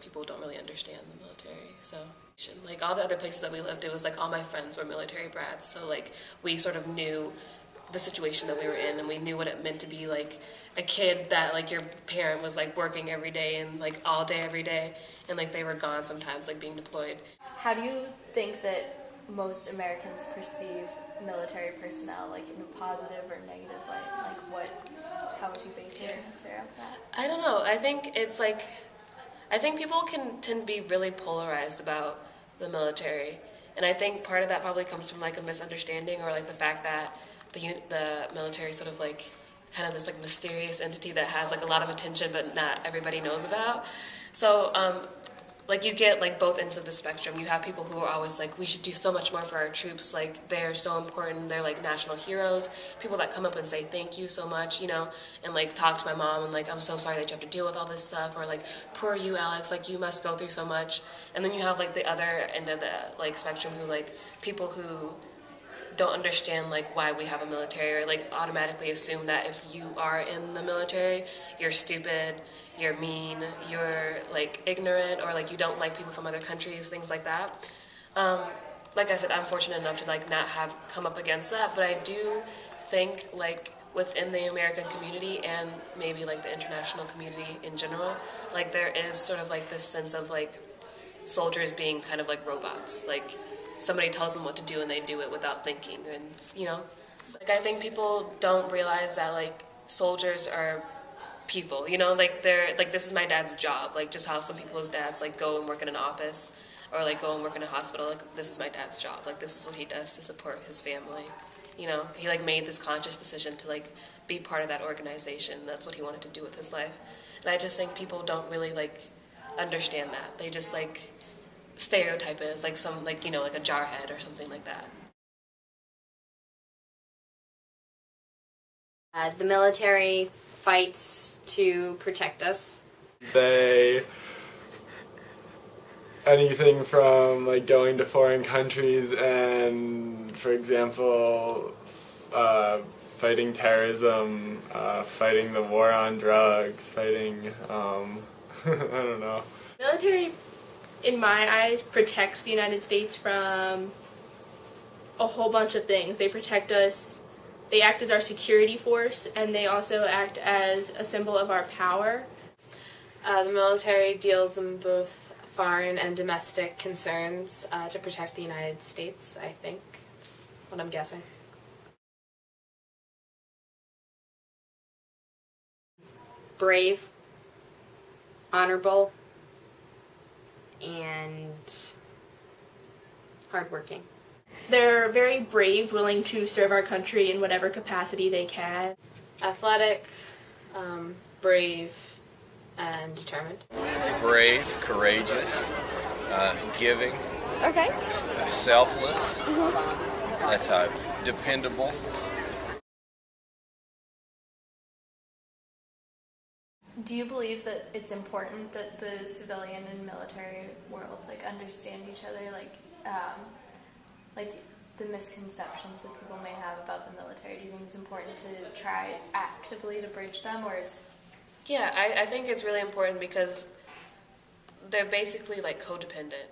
people don't really understand the military. So like all the other places that we lived, it was like all my friends were military brats, so like we sort of knew the situation that we were in, and we knew what it meant to be like a kid that like your parent was like working every day and like all day every day, and like they were gone sometimes, like being deployed. How do you think that most Americans perceive military personnel, like in a positive or negative light? Like how would you base your answer off that? I don't know. I think it's like, I think people can tend to be really polarized about the military, and I think part of that probably comes from like a misunderstanding, or like the fact that the military is sort of like kind of this like mysterious entity that has like a lot of attention but not everybody knows about. So like you get like both ends of the spectrum. You have people who are always like, we should do so much more for our troops, like they're so important, they're like national heroes. People that come up and say thank you so much, you know, and like talk to my mom and like, I'm so sorry that you have to deal with all this stuff, or like, poor you, Alex, like you must go through so much. And then you have like the other end of the like spectrum, who like people who don't understand like why we have a military, or like automatically assume that if you are in the military, you're stupid, you're mean, you're like ignorant, or like you don't like people from other countries, things like that. Like I said, I'm fortunate enough to like not have come up against that, but I do think like within the American community and maybe like the international community in general, like there is sort of like this sense of like soldiers being kind of like robots. Like somebody tells them what to do and they do it without thinking. And you know, like I think people don't realize that like soldiers are people. You know, like they're like, this is my dad's job. Like just how some people's dads like go and work in an office or like go and work in a hospital. Like this is my dad's job. Like this is what he does to support his family. You know, he like made this conscious decision to like be part of that organization. That's what he wanted to do with his life. And I just think people don't really like understand that. They just like stereotype it as like some like, you know, like a jarhead or something like that. The military fights to protect us. They anything from like going to foreign countries and, for example, fighting terrorism, fighting the war on drugs, fighting I don't know. Military, in my eyes, protects the United States from a whole bunch of things. They protect us, they act as our security force, and they also act as a symbol of our power. The military deals in both foreign and domestic concerns to protect the United States, I think. That's what I'm guessing. Brave, honorable, and hardworking. They're very brave, willing to serve our country in whatever capacity they can. Athletic, brave, and determined. Brave, courageous, giving, Okay. selfless. That's how. Dependable. Do you believe that it's important that the civilian and military worlds like understand each other, like the misconceptions that people may have about the military? Do you think it's important to try actively to bridge them, or is... Yeah, I think it's really important because they're basically like codependent.